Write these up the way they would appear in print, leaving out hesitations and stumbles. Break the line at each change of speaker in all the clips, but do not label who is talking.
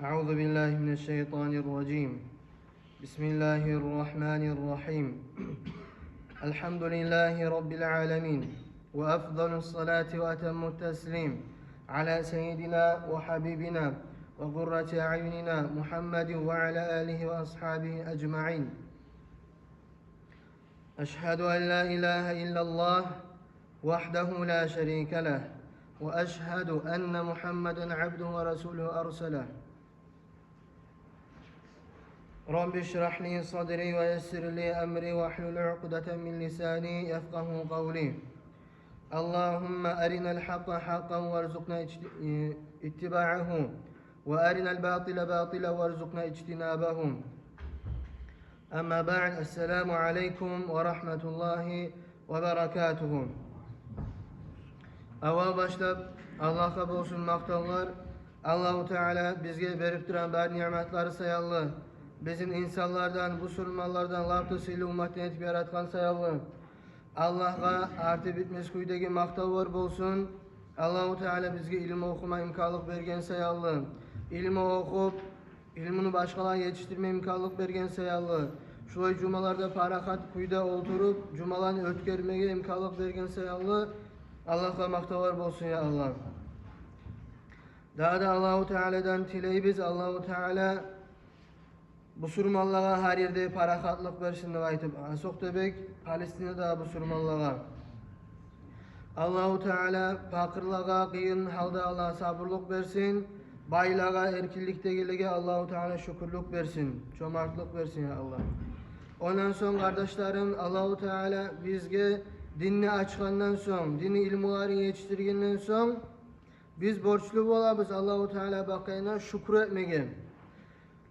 أعوذ بالله من الشيطان الرجيم. بسم الله الرحمن الرحيم. الحمد لله رب العالمين، وأفضل الصلاة وأتم التسليم على سيدنا وحبيبنا وقرة أعيننا محمد وعلى آله وأصحابه أجمعين. أشهد أن لا إله إلا الله وحده لا شريك له، وأشهد أن محمدا عبده ورسوله أرسله. رب اشرح لي صدري ويسر لي أمري واحلل عقدة من لساني يفقه قولي. اللهم أرنا الحق حقا وارزقنا اتباعه، وأرنا الباطل باطلا وارزقنا اجتنابه. أما بعد، السلام عليكم ورحمة الله وبركاته. Avval başta Allah'a olsun maktallar. Allahu Teala bizge verip duran bari nimetleri sayallı. Bizim insanlardan, bu Müslümanlardan lavtısıyla ümmetten etip yaratkan sayallı. Allah'a artı bitmez kuydaki maktal var bolsun. Allahu Teala bizge ilmi okuma imkanlık bergen sayallı. İlmi okup, ilmini başkalarına yetiştirme imkanlık bergen sayallı. Şulay cumalarda parakat kuyda oturup, cumalarını ötkermeye imkanlık bergen sayallı. Allah'a maktalar bolsun ya Allah. Daha da Allahu Teala'dan tileybiz. Allahu Teala bu Surmallığa her yerde parakatlık versin de aytıp. Soktebek Palestina'da bu Surmallığa. Allahu Teala fakirlığa kıyın halda Allah sabırlık versin. Baylığa erkillikte gelege Allahu Teala şükürlük versin. Çomartlık versin ya Allah. Ondan sonra kardeşlerim, Allahu Teala bizge dinni açkandan son, dini ilmuları yetiştirgenden son biz borçlu olabız Allahu Teala bakayına şükür etmege.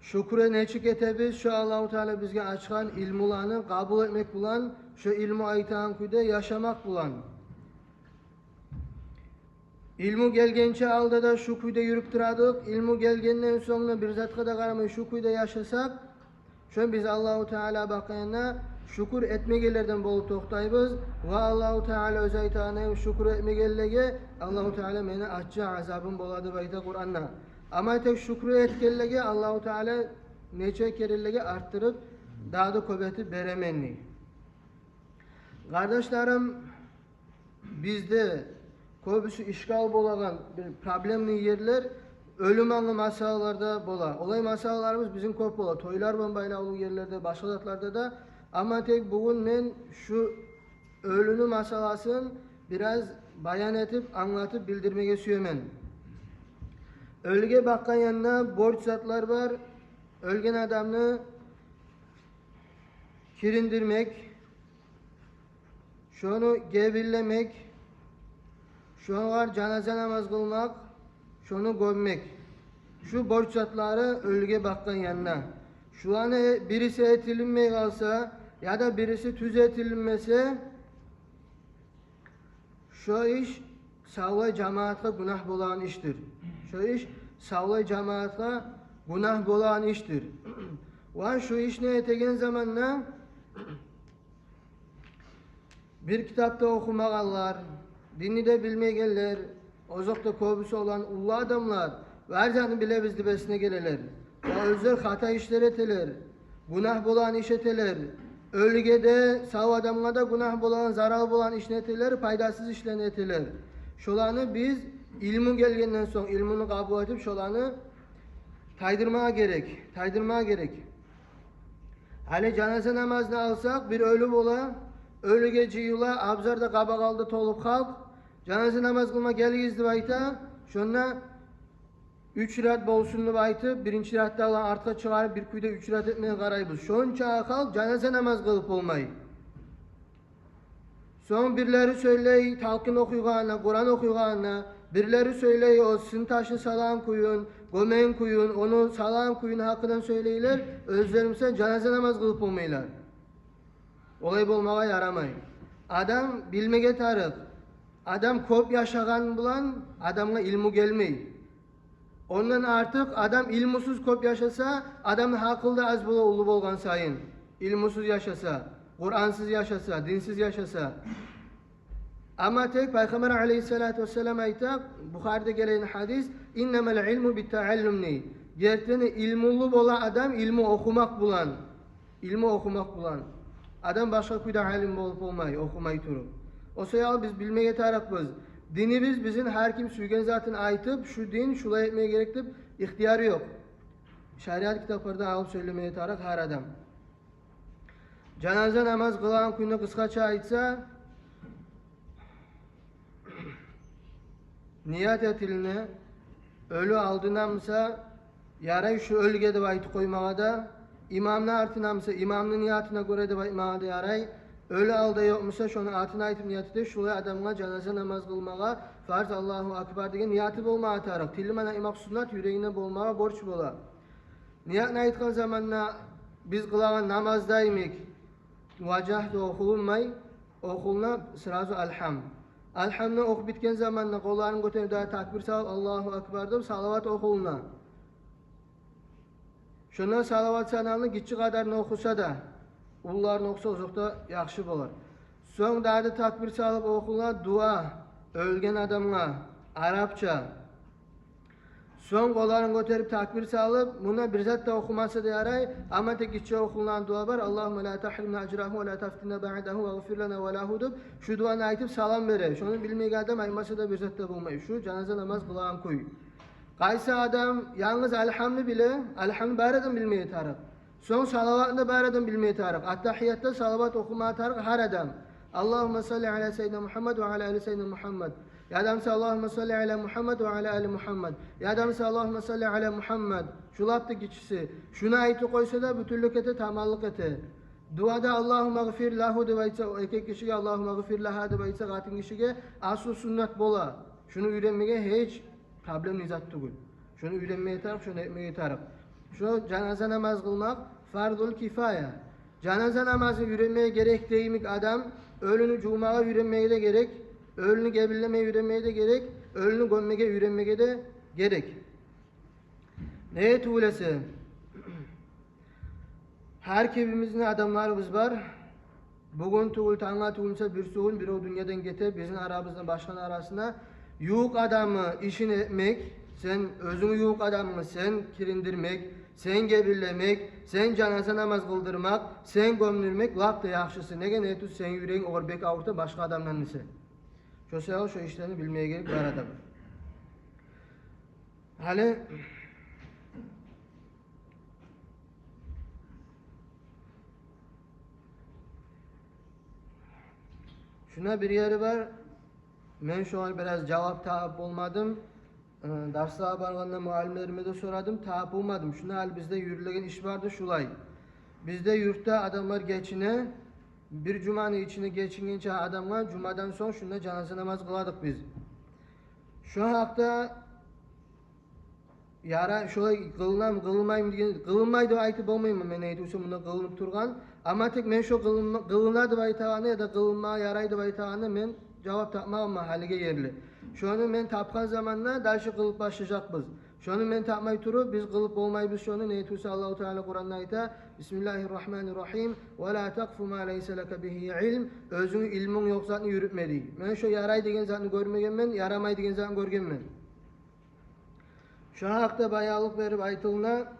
Şükre neçik etebiz şu Allahu Teala bizge açkan ilmularını kabul etmek bulan, şu ilmu aytan kuyda yaşamak bulan. İlmu gelgençe aldı da şu kuyda yürüp duradık. İlmu gelgenden sonra bir zatka da karamay şu kuyda yaşasak, şu biz Allahu Teala bakayına şükür etmegelerden bolup toktayız ve Allahu Teala öz aytana şükür etmegelege Allahu Teala meni açça azabın boladı bayta Kur'an'na. Ama tek şükrü etkellege Allahu Teala neçe kerellege arttırıp daha da köbeti beremenli. Kardeşlerim, bizde köbüsü işgal bolagan bir problemli yerler ölüm anlı masallarda bola. Olay masallarımız bizim köp bola. Toylar bombayla olduğu yerlerde, başka zatlarda da. Ama tek bugün men şu ölünü masalasını biraz bayan etip, anlatıp, bildirmeye süyemen. Ölüge bakkan yanına borç zatlar var. Ölgen adamını kirindirmek, şunu gevillemek, şunu var cenaze namaz kılmak, şunu gömmek. Şu borç zatları ölüge bakkan yanına. Şu an birisi etilinmeye kalsa ya da birisi tüz etilinmese şu iş savlay cemaatla günah bolan iştir. Şu iş savlay cemaatla günah bolan iştir. Ve şu iş ne etegen zamanla bir kitapta okumaganlar, dini de bilmeyenler, ozokta köbüsü olan ulu adamlar vercanı bile bizdi besine geleler. Ve özler hata işler eteler, günah bolan iş eteler. Ölgede, sağ adamla da günah bolan, zarar bolan işleteler, faydasız işleneteler. Şolanı biz ilmu gelgenden sonra ilmini kabul edip şolanı taydırmaya gerek. Hani cenaze namazını alsak bir ölü bola, ölü gece yula, abzarda kaba kaldı tolup kalk, cenaze namaz kılma gelgizdi bayta, şunla 3 rirat bolsunlu baytı, birinci riratta alan artka çıkarıp bir kuyda 3 rirat etmeye karayız. Şun çağa kalk, cenaze namaz kılıp olmayı. Son birileri söyleyi, talkın okuyuğana, Kur'an okuyuğana, birileri söyleyi, o sizin taşı salam kuyun, gömeğin kuyun, onu salam kuyun hakkından söyleyler, özlerimize cenaze namaz kılıp olmayılar. Olay bulmaya yaramay. Adam bilmege tarık, adam kop yaşagan bulan, adamla ilmu gelmeyi. Ondan artık adam ilmusuz kop yaşasa, adam hakılda az bula ulu bolgan sayın. İlmusuz yaşasa, Kur'ansız yaşasa, dinsiz yaşasa. Ama tek Peygamber aleyhissalatu vesselam ayta, Bukhari'de gelen hadis, innemel ilmu bit taallumni. Gerteni ilmullu bolan adam ilmi okumak bulan. İlmi okumak bulan. Adam başka kuyda alim bolup olmay, okumay turup. O sayal biz bilmeye tarakbız. Dinimiz bizim her kim suygen zaten aytıp şu din şulay etmeye gerektip ihtiyarı yok. Şeriat kitaplardan alıp söylemeye tarak her adam. Cenaze namaz kılan kuyunu kıskaça aytsa niyat etiline ölü aldınamsa yaray şu ölüge de aytı koymağa da imamına artınamsa imamının niyatına göre de aytmağa da yaray ölü aldı yokmuşsa şunu atına aytıp niyatı de şulay adamına cenaze namaz kılmağa farz Allahu Akbar degen niyatı bolmağa tarak tilli mana imak sunnat yüreğine bolmağa borç bola. Niyatını aytkan zamanla biz kılagan namazdaymak vacahda okulunmay okuluna sırazı alhamd. Alhamd'ını okup bitken zamanla kollarını götürüp daha takbir salip Allahu Akbar deyip salavat okuluna. Şundan salavat sanalını gitçi kadarını okusa da ullarını okusa uzakta yakşı bolar. Son daha da takbir salip okuluna dua ölgen adamına Arapça. Son kollarını götürüp takbir salıp buna bir zat da okumasa da yaray ama tek gitçi okulan dua var. Allahümme la tahrimna acrahu ve la taftinna ba'dahu ve gfir lana ve la hudub. Şu duanı aytıp salam verir. Şunu bilmeyi adam aymasa da bir zat da bulmayı. Şu cenaze namaz kılan koy. Kaysa adam yalnız elhamdü bile elhamdü baradan bilmeyi tarık. Son salavatını baradan bilmeyi tarık. Attahiyyatta salavat okumaya tarık her adam. Allahümme salli ala seyyidina Muhammed ve ala ali seyyidina Muhammed. Ya adamsa Allahümme salli ala Muhammed ve ala ali Muhammed. Ya adamsa Allahümme salli ala Muhammed. Şulaptı kişisi. Şuna ayeti koysa da bütünlük ete, tamallık ete. Duada Allahümme gfir lahu debaysa, erkek kişiye Allahümme gfir laha debaysa, katin kişiye asıl sünnet bola. Şunu öğrenmeye hiç problem nizat tugul. Şunu öğrenmeye tarık, şunu etmeye tarık. Şu cenaze namaz kılmak fardul kifaya. Cenaze namazı öğrenmeye gerek değilmek adam, ölünü cumaya öğrenmeye de gerek. Ölünü gebirlemeye öğrenmeye de gerek, ölünü gömmeye öğrenmeye de gerek. Neye tuğlesi? Her kebimizin adamlarımız var. Bugün tuğul, tanga tuğulsa bir suğul, bir o dünyadan getir, bizim aramızdan başkan arasına. Yuğuk adamı işini etmek, sen özünü yuğuk adamını sen kirindirmek, sen gebirlemek, sen cenaze namaz kıldırmak, sen gömdürmek, lap da yakşısı. Nege ne tut sen yüreğin orbek avurta başka adamdan nese. Şu işlerini bilmeye gerek var adam. Hani şuna bir yeri var. Ben şu an biraz cevap tabi olmadım. Dersler barganda muallimlerime de soradım. Tabi olmadım. Şuna hal bizde yürülen iş vardı şulay. Bizde yurtta adamlar geçine bir cumanın içine geçince adamlar cumadan sonra şunda cenaze namaz kıladık biz. Şu hakta yara şöyle kılınmayım diye kılınmaydı aytıp olmayayım men aytıyorsam bunda kılınıp turgan ama tek men şu kılınadı baytağını ya da kılınma yaraydı baytağını men cevap tapmam haliga yerli. Şunu men tapkan zamanla daşı kılıp başlayacakbız. Şunu men tapmay turu biz kılıp olmayız şunu ne aytıyorsa Allahu Teala Kur'an'da ayta Bismillahirrahmanirrahim ve la taqfu ma leysa laka bihi ilm özünün ilmin yok zatını yürütmedi. Men şu yaray degen zatını görmegen men yaramay degen zatını görgen men. Şu hakta bayağılık verip aytılına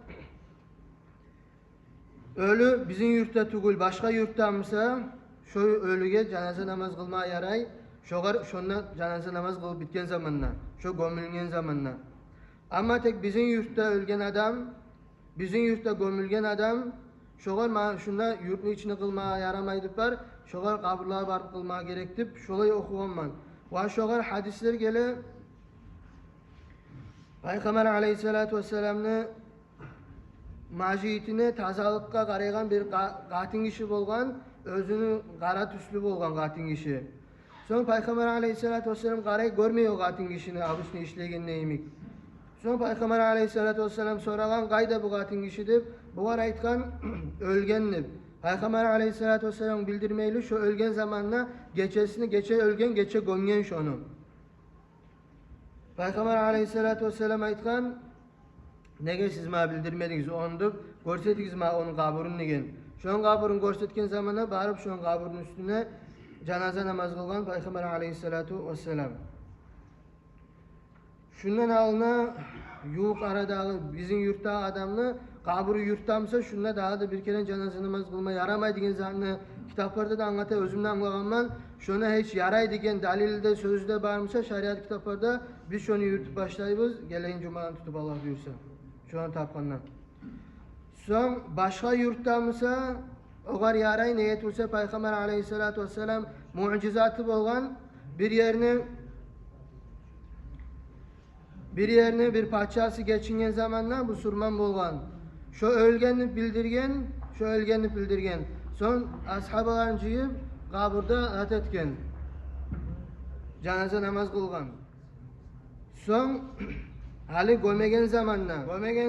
ölü bizim yurtta tugul başka yurttansa şu ölüge cenaze namaz kılmaya yaray. Şonda cenaze namaz kılıp bitken zamanla, şu gömülgen zamanla. Ama tek bizim yurtta ölgen adam, bizim yurtta gömülgen adam, şunda yurtun içine kılmaya yaramaydıp var, şoğar kabırlığa barıp kılmaya gerektip, şolay okuğunman. Ve şoğar hadisler gele, Peygamber aleyhissalatu vesselam'ны majitine tazalıkka qaraygan bir qatin kişi bolgan, özünü qara tüslü bolgan qatin kişi. Soň Peygamber aleyhissalatu vesselam qaray görmey o qatin kişini abusunu işlegen neyimik. Soň Peygamber aleyhissalatu vesselam soragan qayda bu qatin kişi dep, bular aytgan ölgen dep. Peygamber aleyhissalatu vesselam bildirmeyli şu ölgen zamanna geçesini geçe ölgen geçe gömgen şonu. Peygamber aleyhissalatu vesselam aytgan nege siz ma bildirmediniz onu görsetdiniz ma onun kaburunu negen. Şoň kaburunu görsetken zamanda barıp şoň kaburunun üstüne cenaze namaz kılgan Peygamber aleyhissalatu vesselam. Şundan alına yuq aradagi bizim yurtdagi adamni qabri yurtdamsa shunda dag'ida bir kere janoza namoz qilmay yaramaydi degan zarni kitoblarda da anlatay, o'zimdan anglaganman. Shuni hech yaraydi degan dalilda so'zda bormasa shariat kitoblarda biz shuni yuritib boshlaymiz, kelayin jumani tutib Alloh buyursa. Shuni topgandan. So'ng boshqa yurtdamsa ogar yaray niyat bo'lsa payg'ambar alayhisolatu vassalam mu'jizati bo'lgan bir yerini bir padşası geçingen zamanlar bu surman bolgan. Şu ölgenini bildirgen. Son ashabalarını jiyip kaburda at etken. Janaza namaz kılgan. Son hali gömegen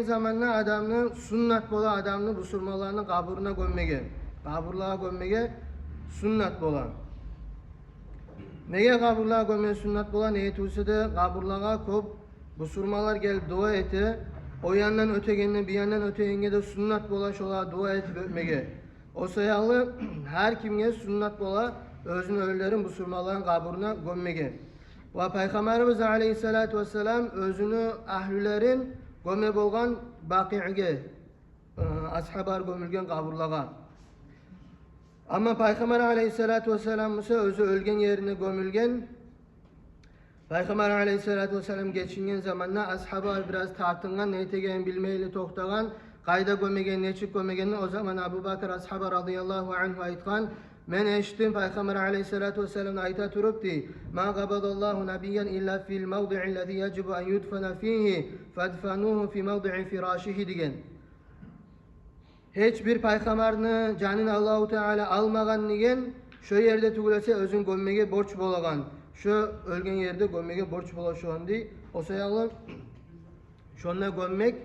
zamanla adamını sünnet bola adamını bu surmalarını kaburuna gömmege. Kaburluğa gömmege sünnet bola. Nege kaburluğa gömmege sünnet bola? Neye tulsa da kaburluğa kop bu surmalar gelip dua eti. O yandan ötegenine bir yandan ötegenge de sünnet bola şola dua etip öpmege. O sayalı her kimge sünnet bola özünü ölülerin bu surmaların kaburuna gömmege. Ve Peygamberimiz Aleyhisselatü Vesselam özünü ahlülerin gömme bolgan baki'ge, ashabar gömülgen kaburlağa. Ama Peygamber Aleyhisselatü Vesselam ise özü ölgen yerine gömülgen. Peygamber Aleyhisselatü Vesselam geçingen zamanla ashabar biraz tartıngan, neytegen bilmeyle toxtagan, kayda gömegen, neçik gömegenini o zaman Abu Bakr ashaba radıyallahu anhu aytgan. Men eşittim Peygamber Aleyhisselatü Vesselam'ın ayta turup di. Ma qabadallahu nabiyyan illa fil mawdi'illezî yecibu en yudfana fihi fadfanuhu fi mawdi'i firâşihi digen. Hiçbir peygamberini canını Allahu Teala almagan digen, şu yerde tugulese özün gömmege borç bolagan. Şu ölgen yerde gömmege borç bolaşuan di. O sayalı şonna gömmek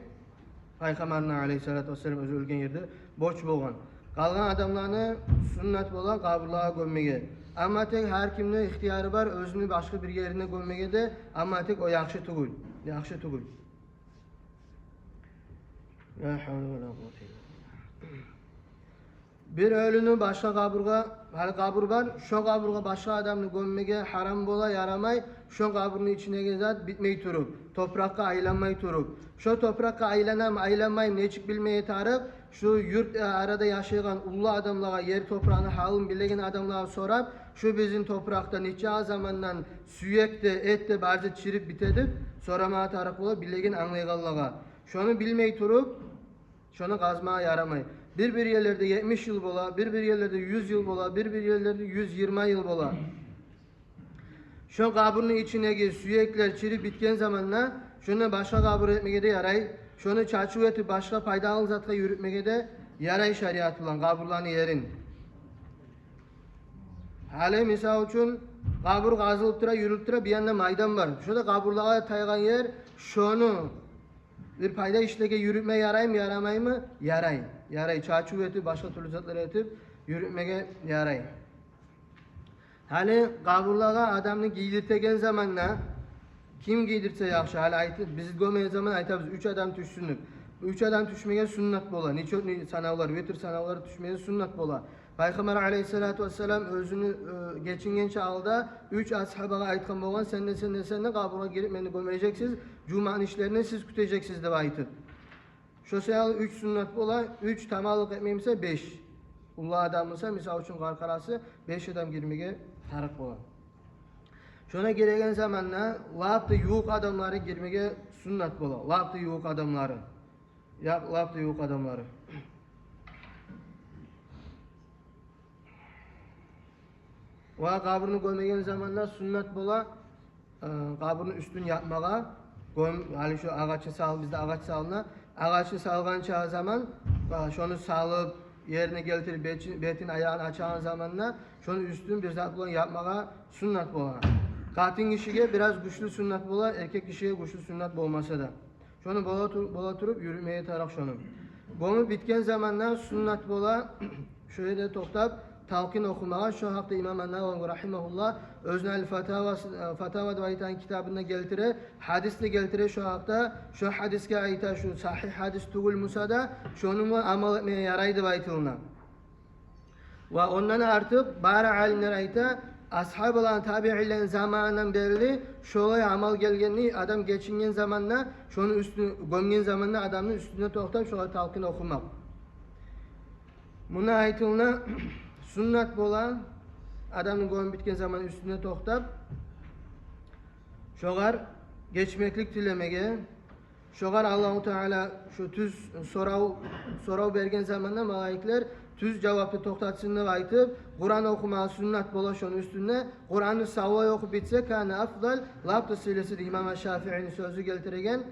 Peygamberine Aleyhisselatü Vesselam özü ölgen yerde borç bolgan. Kalgan adamlarını sünnet bola kaburluğa gömmege. Ama tek her kimde ihtiyarı var özünü başka bir yerine gömmege de ama tek o yaxşı tugul. Yaxşı tugul. La havle ve la kuvvete illa billah. Bir ölünü başka kaburga, hal kabur var, şu kaburga başka adamını gömmege haram bola yaramay, şu kaburun içine gezat bitmeyi turup, toprakka aylanmayı turup. Şu toprakka aylanmayım neçik bilmeye tarıp, şu yurt arada yaşayan ulu adamlara yer toprağını halın bilegen adamlara sorap, şu bizim toprakta neçe zamandan süyekte, ette, barca çirip bitedip, soramağa taraf bola bilegen anlaygallaga. Şunu bilmeyi turup, şunu kazmaya yaramay. Bir yerlerde 70 yıl bola, bir yerlerde 100 yıl bola, bir yerlerde 120 yıl bola. Şu kaburun içine süyekler çirip bitken zamanla şunu başka kabur etmeye de yaray. Şunu çarçı etip başka faydalı zatka yürütmeye de yaray şeriat olan kaburlarını yerin. Hale misal için kabur kazılıp tura yürüp tura bir yanda maydan var. Şurada kaburlara taygan yer şunu bir fayda işlege yürütmeye yaray mı yaramay mı? Yaray. Yaray. Çarçı etip başka türlü zatları etip yürütmeye yaray. Hani kaburlara adamını giydirtegen zamanla kim giydirse yaxşı hali aytı biz gömeye zaman aytabız 3 adam düşsünlük. 3 adam düşmeye sünnet bola. Niço sanavlar, vetir sanavları düşmeye sünnet bola. Peygamber Aleyhisselatü Vesselam özünü geçingen çağda 3 ashabına aytkan bolgan sen kabura girip beni gömeceksiniz. Cuma'nın işlerini siz küteceksiniz deb aytır. Şu sayılı 3 sünnet bola, 3 tamalık etmeyimse 5. Ulu adamısa misal için karkarası 5 adam girmeye tarık bola. Şuna gereken zamanla laptı yuğuk adamları girmeye sünnet bola. Laptı yuğuk adamları. Ya laptı yuğuk adamları. Ve kabrını gömegen zamanla sünnet bola kabrını üstün yapmağa hani şu ağaçı sal bizde ağaç salına ağaçı salgan çağı zaman şunu salıp yerine getirip betin ayağını açan zamanla şunu üstün bir zat bola yapmağa sünnet bola. Kadın kişiye biraz güçlü sünnet bola, erkek kişiye güçlü sünnet bolmasa da. Şunu bola turup yürümeye taraf şunu. Gömü bitken zamanla sünnet bola şöyle de toktap talqin okumağa şu hafta İmam An-Nawawi rahimehullah Öznel Fatava Dvaytan kitabında geltire, hadisle geltire şu hafta şu hadiske ayta şu sahih hadis tugul musada şununla amal etmeye yaraydı baytılına. Ve ondan artık bari alimler ayta ashab olan tabi'ilerin zamanından beri şolay amal gelgenliği adam geçingen zamanla şonu üstüne gömgen zamanla adamın üstüne toxtab şolay talqin okumak. Buna aytılına sünnet bolan adamın göm bitken zaman üstüne toxtab şogar geçmeklik dilemege şogar Allahu Teala şu tüz sorav bergen zamanda malaikler tüz cevapı toxtatsınlar aytıp Kur'an okuma sünnet bola şonun üstüne Kur'an'ı savay okup bitse kana afdal labdı silesi İmam Şafii'nin sözü geltiregen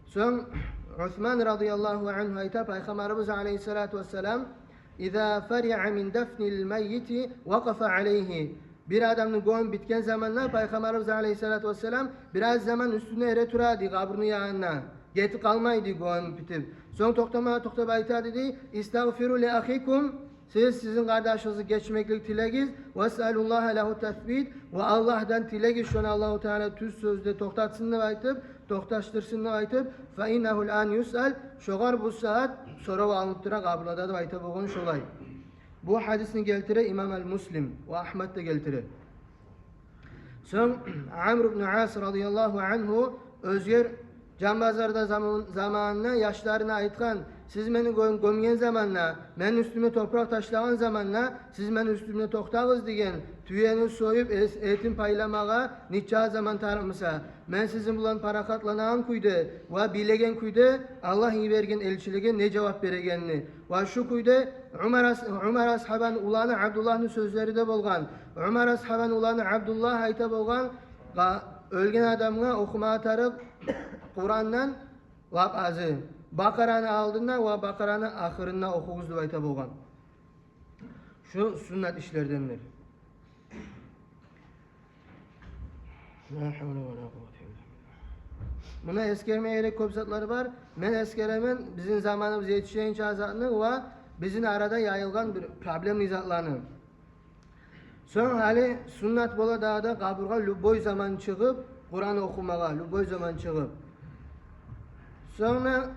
son Osman radıyallahu anh ayta Peygamberimiz aleyhissalatu vesselam İza fari'a min defnil meyyiti vakafa aleyhi bir adamın göm bitken zamanla Peygamberimiz aleyhissalatu vesselam biraz zaman üstüne ere turadi kabrını yanına geti kalmaydı göm bitip son toxtab ayta dedi istagfiru li ahikum siz sizin kardeşinizi geçmeklik tilegiz ve es'alullaha lehu tesbit ve Allah'tan tilegiz şunu Allahu Teala tüz sözde toxtatsınlar aytıp toxtaştırsınlar aytıp fe innehul an yus'al şogar bu saat soru alınıp tura kabulada da aytıp oğun şolay. Bu hadisini geltire İmam el-Muslim ve Ahmet de geltire. Son Amr ibn As radıyallahu anhu özger Canbazarda zamanına yaşlarına aytkan siz beni gömgen zamanla men üstüme toprak taşlagan zamanla siz men üstüme toxtağız degen tüyeni soyup etin paylamağa niçça zaman tarımsa men sizin bulan parakatlanan kuydu ve bilegen kuydu Allah iyi bergen elçilige ne cevap beregenini ve şu kuydu Umar ashaban ulanı Abdullah'ın sözleri de bolgan Umar ashaban ulanı Abdullah ayta bolgan ölgen adamına okuma atarıp Kur'an'dan lap azı Bakara'nı aldığında ve Bakara'nı ahırında okuyuz diye ayta bolgan. Şu sünnet işlerdendir. Buna eskermeye gerek köp zatları var. Men eskeremen bizim zamanımız yetişen çağzatını ve bizim arada yayılgan bir problem izatlarını. Son hali sünnet bola dağda kaburga lüboy zaman çıkıp Kur'an okumağa lüboy zaman çıkıp sonra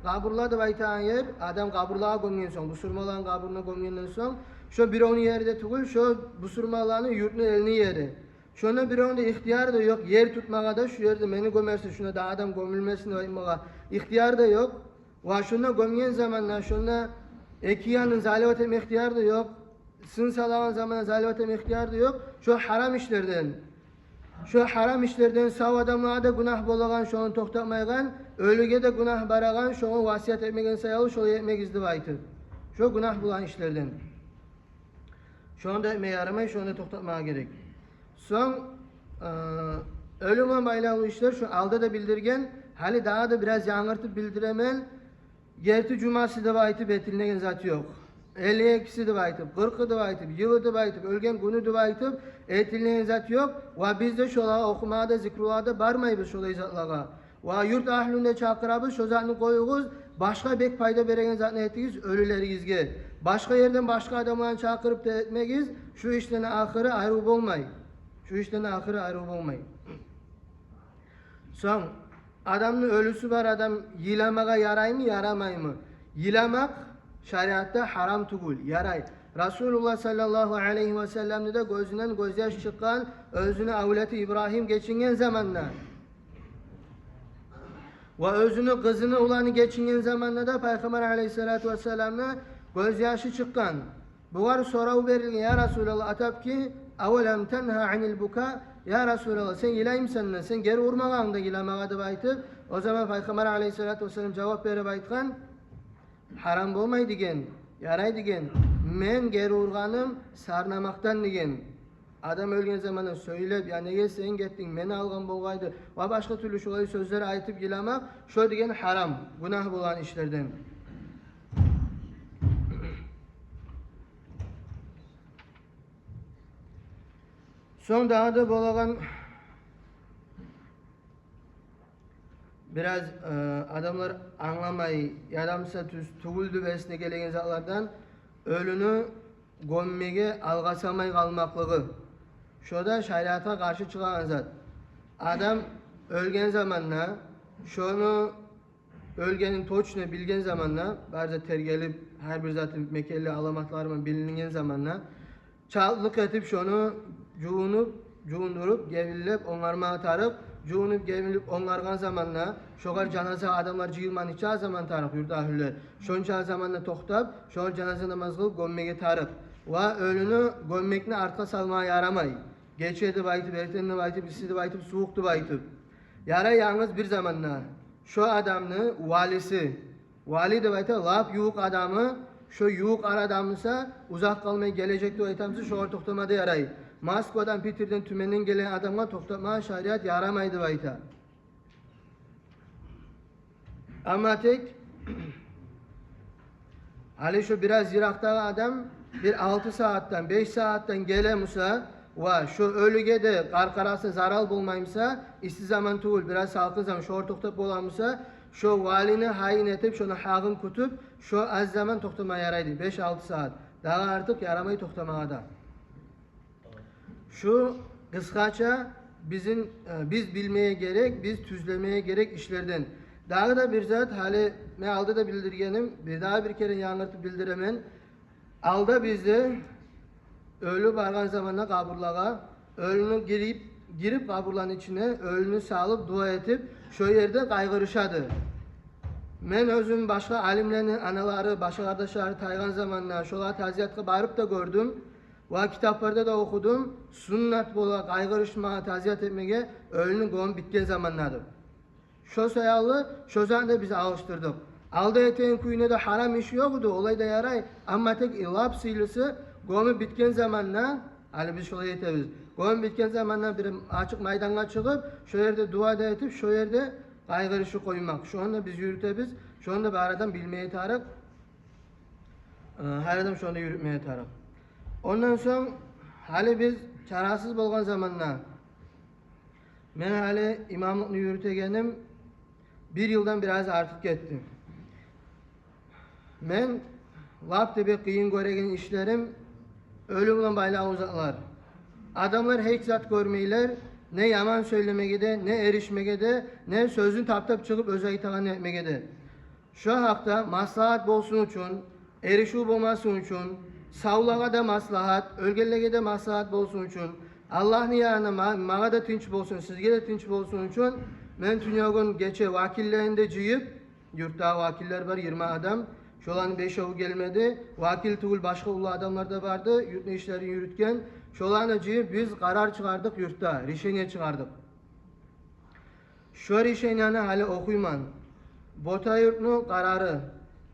kaburlarda baytan yer adam kaburluğa gömgen son busurmaların kaburuna gömgenden son şu bir onu yerde tukul şu busurmaların yurtunu elini yeri şuna bir onda ihtiyar da yok yer tutmağa da şu yerde beni gömerse şuna da adam gömülmesin oymağa ihtiyar da yok ve şuna gömgen zamanla şuna ekiyanın zalivetem ihtiyar da yok sın salavan zamanla zalivetem ihtiyar da yok şu haram işlerden sağ adamlara da günah bolagan şonu toxtatmaygan ölüge de günah baragan şonu vasiyet etmegen sayalı şolu etmek izdi baytı şu günah bulan işlerden şonu da etmeye yaramay şonu da toxtatmaya gerek son ölümle baylağı işler şu alda da bildirgen hali daha da biraz yangırtıp bildiremen gerti cuması da baytı betilnegen zatı yok 52'si de baytıp, 40'ı da baytıp, yılı da baytıp, ölgen günü de baytıp, etilneyen zat yok. Ve biz de şola okumaya da zikruğa da barmayız şola izatlağa. Ve yurt ahlinde çakırabız, şu zatını koyuğuz, başka bek payda beregen zatını etigiz, ölülerigizge. Başka yerden başka adamlarını çakırıp da etmegiz, şu işten ahırı ayrı olmay. Son, adamın ölüsü var, adam yılamağa yaray mı, yaramay mı? Yılamak, şeriatta haram tugul, yaray. Resulullah sallallahu aleyhi ve sellem'de de gözünden gözyaş çıkan özünü avleti İbrahim geçingen zamanla ve özünü kızını ulanı geçingen zamanla da Peygamber aleyhissalatu vesselam'la gözyaşı çıkan. Bu var soru verilgen ya Resulallah atap ki avelem tenha anil buka ya Resulallah sen ilayim seninle sen geri urmağın da ilamağa da baytıp o zaman Peygamber aleyhissalatu vesselam cevap verip aytkan haram bolmay degen, yaray degen. Men geri urganım sarnamaktan degen. Adam ölgen zamanı söylep, ya nege sen gettin, meni algan bolgaydı. Va başka türlü şolay sözleri aytıp gilamak, şo degen haram, günah bolan işlerden. Son daha da bolagan biraz adamlar anlamay, yadamsa tuguldu besine gelegen zatlardan ölünü gömmege algasamay kalmaklığı. Şoda şeriata karşı çıkan zat. Adam ölgen zamanla, şonu ölgenin toçunu bilgen zamanla, bazı tergelip her bir zatın mekelli alamatlarının bilinen zamanla çallık etip şonu juğundurup, gevillep, onlarma tarıp, juğunup, gevillep, onlargan zamanla, şoğar canaza adamlar cıyılman içe zaman tarıp, yurtahüller. Şonça zamanla toxtab, şoğar canaza namaz kılıp, gömmege tarıp. Va ölünü gömmekini arka salmaya yaramay. Geçedi baytıp, ertenini baytıp, isidi baytıp, soğuktu baytıp. Yara yalnız bir zamanla, şu adamını vali de baytıp, lap yuğuk adamı, şu yuğuk adamısa uzak kalmaya gelecekti o etamsı şu or toxtamada yaray. Moskvadan, Peter'den, tümenden gelen adamla toxtamaya şariat yaramaydı bayta. Ama tek hali şu biraz yiraktaki adam bir 6 saatten 5 saatten gelemusa ve şu ölüge de karkarası zaral bulmayımsa isti zaman tuğul biraz salkın zaman şu or toxtap bolamısa şu valini hain etip şunu hağın kutup şu az zaman toxtamaya yaraydı 5-6 saat. Daha artık yaramayı toxtamaya da. Şu kıskaça biz bilmeye gerek, biz tüzlemeye gerek işlerden. Daha da bir zat hali me aldı da bildirgenim, bir daha bir kere yanırtıp bildiremen. Alda bizde ölü bargan zamanla kaburlağa, ölünü girip kaburların içine, ölünü sağlıp dua etip şu yerde kaygırışadı. Men özüm başka alimlerin anaları, başka kardeşleri taygan zamanla şola taziyatka barıp da gördüm. Va kitaplarda da okudum. Sünnet bola kaygırışmağa, taziyat etmeye ölünün goğun bitken zamanladır. Şu sayalı, şu zaman biz alıştırdık. Alda eteğin kuyuna da haram işi yoktu, olay da yaray. Ama tek ilap sıylısı goğun bitken zamanla, hani biz şöyle yeteriz. Goğun bitken zamanla bir açık maydana çıkıp, şu yerde dua da etip, şu yerde kaygırışı koymak. Şu anda biz yürütebiz, şu anda bir aradan bilmeye tarık. Her adam şu anda yürütmeye tarık. Ondan sonra hali biz çarasız bolgan zamanla men hali imamlıkını yürütegenim bir yıldan biraz artık gettim. Men vapti bir kıyın göregen işlerim ölü bulan baylağı uzaklar. Adamlar hiç zat görmeyler, ne yaman söylemege de, ne erişmege de, ne sözün tap çıkıp özel itagan etmege de. Şu hakta maslahat bolsun için, erişu bulmasın için, savlağa da maslahat, ölgelege de maslahat bolsun için, Allah'ın yanına mağa da tinç bolsun, sizge de tinç bolsun için, men tünyagun geçe vakillerinde cıyıp, yurtta vakiller var 20 adam, şolanın 5 ovu gelmedi, vakil tuğul başka ulu adamlar da vardı, yurtne işlerini yürütken, şolanı cıyıp biz karar çıkardık yurtta, rişenye çıkardık. Şu rişenyeni hali okuyman, bota yurtnu kararı,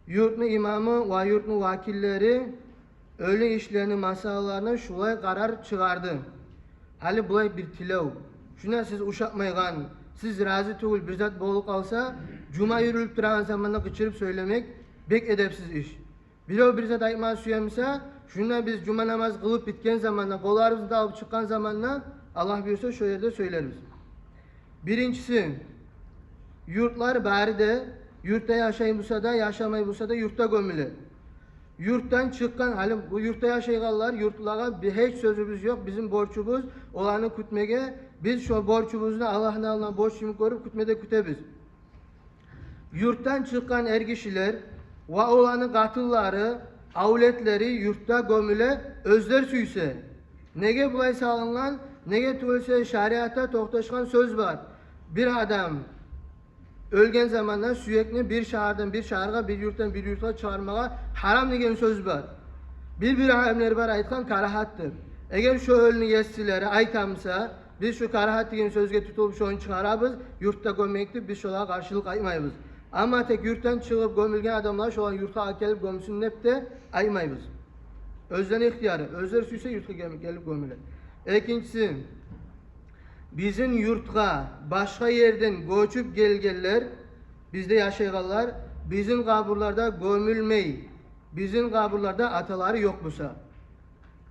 yurtnu imamı ve yurtnu vakilleri, ölü işlerini masallarını şulay karar çıkardı. Hali bulay bir tilav. Şuna siz uşakmaygan, siz razı tuğul bir zat bolu kalsa, cuma yürülüp duran zamanla gıçırıp söylemek bek edepsiz iş. Bir zat ayman suyamsa, şuna biz cuma namaz kılıp bitken zamanla, kollarımızı da alıp çıkan zamanla, Allah buyursa şu yerde söyleriz. Birincisi, yurtlar bari de, yurtta yaşayın bulsa da, yaşamayı bulsa da yurtta gömülü. Yurttan çıkan halim bu yurtta yaşayanlar yurtlara bir hiç sözümüz yok. Bizim borçumuz olanı kütmege. Biz şu borçumuzu Allah'ın alınan borçunu korup kütmede kütebiz. Yurttan çıkan ergişiler ve olanı katılları, avletleri yurtta gömüle özler süyse. Nege bulay sağlanan, nege tuğulse şariatta tohtaşkan söz var. Bir adam ölgen zamanlar sürekli bir şehirden bir şehirga, bir yurttan bir yurtga çağırmağa haram degen söz var. Bir alimler var aytkan karahattır. Eğer şu ölünü yessilere aytamsa, biz şu karahat degen sözge tutulup şunu çıkarabız, yurtta gömmekti, biz şola karşılık aymayız. Ama tek yurttan çıkıp gömülgen adamlar şola yurtta gelip gömsün hep de aymayız. Özden ihtiyarı, özler süyse yurtta gelip gömüler. İkincisi, bizim yurtga başka yerden göçüp gelgenler, bizde yaşayanlar, bizim kaburlarda gömülmeyi, bizim kaburlarda ataları yok musa.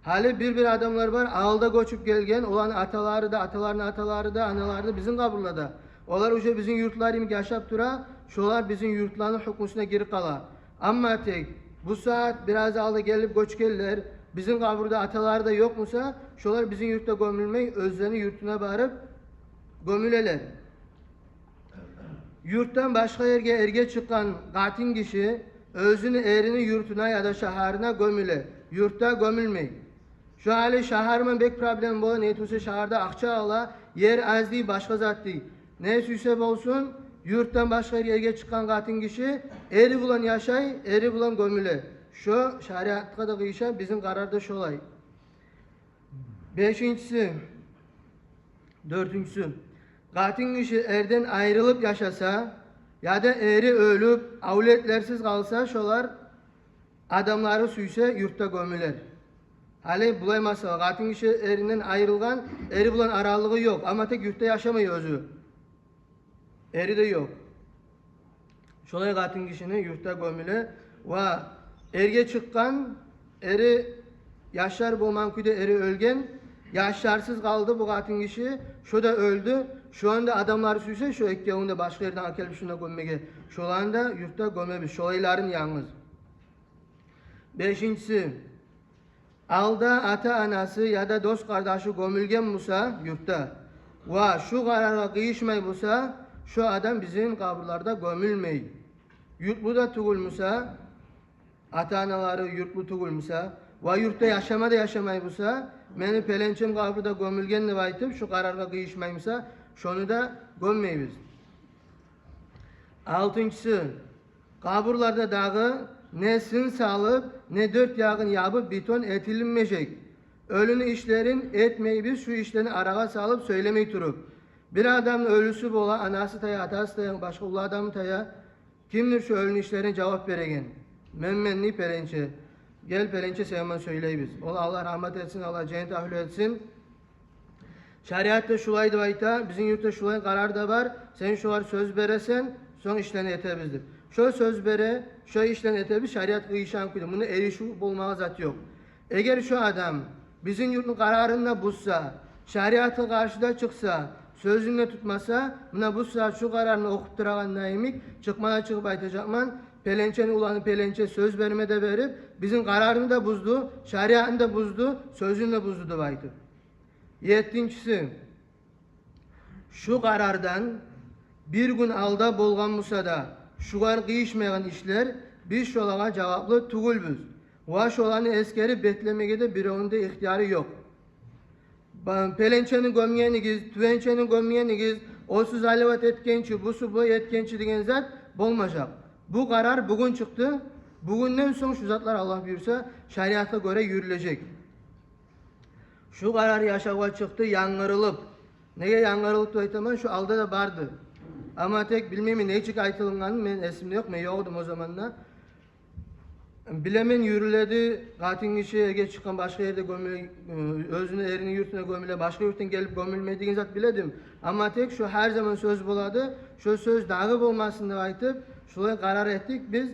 Hali bir adamlar var, ağılda göçüp gelgen, olan ataları da, ataları da, anaları da bizim kaburlarda. Onlar uca bizim yurtlarımız yaşap dura, şolar bizim yurtların hükmüsüne geri kala. Ama tek, bu saat biraz ağılda gelip göç gelirler, bizim kaburda ataları da yok musa, şolar bizim yurtta gömülmeyi, özlerini yurtuna bağırıp gömüleler. Yurttan başka yerge erge çıkan katin kişi, özünü erini yurtuna ya da şaharına gömüle, yurtta gömülmeyi. Şu hali şaharman bek problem bu. Ne tüse şaharda akça ala yer az değil başka zat değil. Ne süse olsun yurttan başka yerge çıkan katın kişi eri bulan yaşay, eri bulan gömüle. Şu şariatka da kıyışa bizim kararda şu olay. Beşincisi, dördüncüsü. Katın kişi erden ayrılıp yaşasa ya da eri ölüp avletlersiz kalsa şolar adamları süyse yurtta gömüler. Hali bulaymasa katın kişi erinden ayrılgan, eri bulan aralığı yok ama tek yurtta yaşamıyor özü. Eri de yok. Şolay katın kişinin yurtta gömüle ve erge çıkkan eri yaşar bulman küde eri ölgen yaşarsız kaldı bu katın kişi şu da öldü şu anda adamlar süyse şu ekkevinde başka yerden akelip şuna gömmege şolanda yurtta gömebiz şolayların yalnız. Beşincisi alda ata anası ya da dost kardeşi gömülgen Musa yurtta ve şu karara kıyışmay Musa şu adam bizim kabirlarda gömülmey. Yurtlu da tugul Musa ata anaları yurtlu tugul Musa ve yurtta yaşama da yaşamay Musa meni pelençem kabirde gömülgenle baytıp şu kararga kıyışmay Musa şunu da gömmeybiz. Altıncısı kabirlarda dağı ne sın salıp ne dört yağın yapıp beton etilinmeyecek. Ölünü işlerin etmeyi biz şu işlerini arağa salıp söylemeyi turup. Bir adamın ölüsü bola anası taya atası taya başka ulu adamı taya kimdir şu ölünü işlerine cevap veregen. Memmenli perençe. Gel perençe sevmen söyleyibiz. Ola Allah rahmet etsin, Allah cennet ahli etsin. Şeriatta şulaydı bayta, bizim yurtta şulay karar da var. Sen şu var söz beresen, son işlerini etebizdir. Şu söz bere, şu işlerini etebiz, şeriat kıyışan kuydu. Bunu erişi bulmağa zat yok. Eğer şu adam bizim yurtun kararında buzsa, şeriatı karşıda çıksa, sözünü tutmasa, buna bu saat şu kararını okutturağın naimik, çıkmana çıkıp aytacakman, pelençeni ulanı pelençe söz verme de verip, bizim kararını da buzdu, şeriatını da buzdu, sözünü de buzdu da baydı. Yettincisi, şu karardan bir gün alda bolgan Musa'da, şugar kıyışmayan işler, biz şolağa cevaplı tugulbüz. Va şolanı eskeri betlemege de bir onda ihtiyarı yok. Pelençenin gömyenigiz, tüvençenin gömyenigiz, osuz alavat etkençi, busu bu etkençi degen zat bolmayacak. Bu karar bugün çıktı. Bugünden sonra şu zatlar Allah buyursa şeriata göre yürülecek. Şu karar yaşava çıktı yangırılıp. Neye yangırılıp da şu alda da vardı. Ama tek bilmem ne çık aytılınganı men esimde yok. Men yoktum o zamanla. Bilemen yürüledi, katın kişiye geç çıkan başka yerde gömüle, özünü erinin yurtuna gömüle, başka yurttan gelip gömülmediğini zat biledim. Ama tek şu her zaman söz buladı, şu söz dağı olmasın diye aytıp, şuraya karar ettik biz.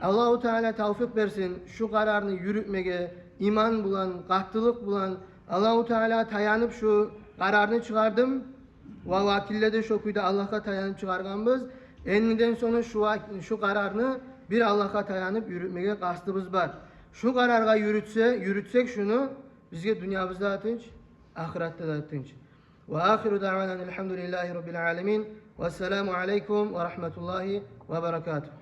Allah-u Teala tavfik versin, şu kararını yürütmeye, iman bulan, kattılık bulan, Allah-u Teala tayanıp şu kararını çıkardım. Ve vakille de şu kuyda Allah'a tayanıp çıkarganımız. Eniden sonra şu kararını bir Allah'a tayanıp yürütmeye kastımız var. Şu kararga yürütsek şunu bizge dünyamızda atınç, ahirette de atınç. Ve ahiru da'vanan elhamdülillahi rabbil alemin. Vesselamu aleykum ve rahmetullahi ve berekatuhu.